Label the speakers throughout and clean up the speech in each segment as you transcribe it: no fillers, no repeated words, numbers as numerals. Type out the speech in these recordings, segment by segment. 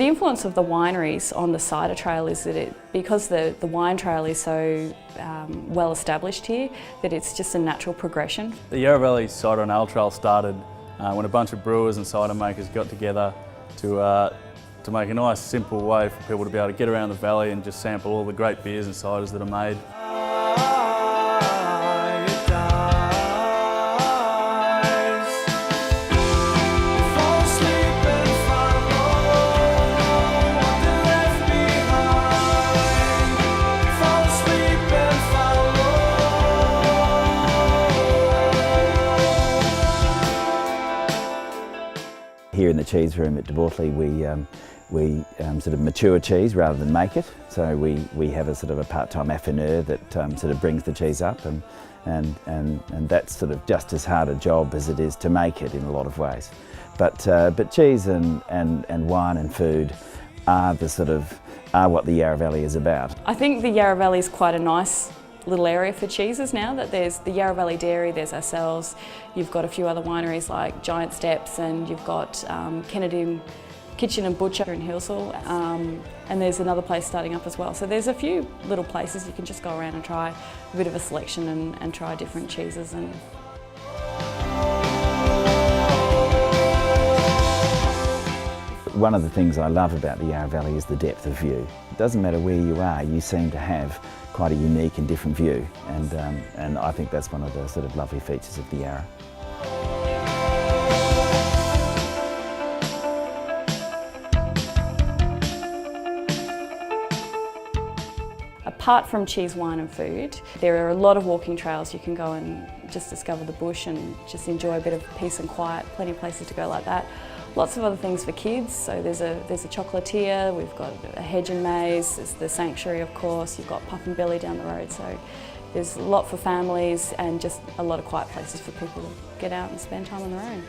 Speaker 1: the influence of the wineries on the cider trail is that because the wine trail is so well established here, that it's just a natural progression.
Speaker 2: The Yarra Valley Cider and Ale Trail started when a bunch of brewers and cider makers got together to make a nice simple way for people to be able to get around the valley and just sample all the great beers and ciders that are made.
Speaker 3: Here in the cheese room at Bortoli, we sort of mature cheese rather than make it. So we have a sort of a part-time affineur that sort of brings the cheese up, and that's sort of just as hard a job as it is to make it in a lot of ways. But cheese and wine and food are what the Yarra Valley is about.
Speaker 1: I think the Yarra Valley is quite a nice little area for cheeses now. That there's the Yarra Valley Dairy, there's ourselves, you've got a few other wineries like Giant Steps, and you've got Kennedy Kitchen and Butcher in Hillsall, and there's another place starting up as well. So there's a few little places you can just go around and try a bit of a selection and try different cheeses.
Speaker 3: One of the things I love about the Yarra Valley is the depth of view. It doesn't matter where you are, you seem to have quite a unique and different view, and I think that's one of the sort of lovely features of the Yarra.
Speaker 1: Apart from cheese, wine and food, there are a lot of walking trails. You can go and just discover the bush and just enjoy a bit of peace and quiet. Plenty of places to go like that. Lots of other things for kids. So there's a chocolatier, we've got a hedge and maze, there's the sanctuary of course, you've got Puff and Belly down the road. So there's a lot for families and just a lot of quiet places for people to get out and spend time on their own.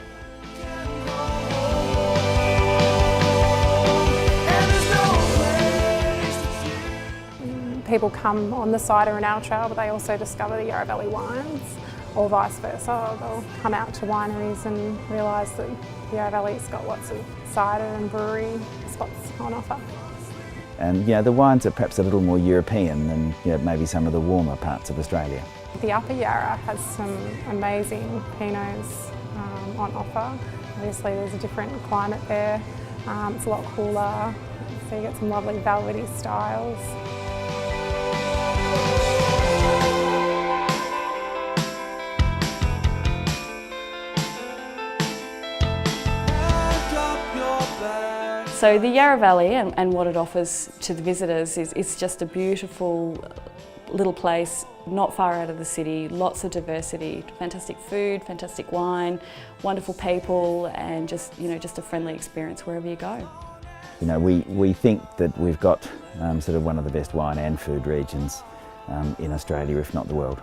Speaker 4: People come on the cider and ale trail, but they also discover the Yarra Valley wines, or vice versa. They'll come out to wineries and realise that the Yarra Valley's got lots of cider and brewery spots on offer.
Speaker 3: And the wines are perhaps a little more European than maybe some of the warmer parts of Australia.
Speaker 4: The Upper Yarra has some amazing Pinots on offer. Obviously there's a different climate there, it's a lot cooler, so you get some lovely velvety styles.
Speaker 1: So the Yarra Valley and what it offers to the visitors is it's just a beautiful little place, not far out of the city, lots of diversity, fantastic food, fantastic wine, wonderful people, and just a friendly experience wherever you go.
Speaker 3: We think that we've got sort of one of the best wine and food regions in Australia, if not the world.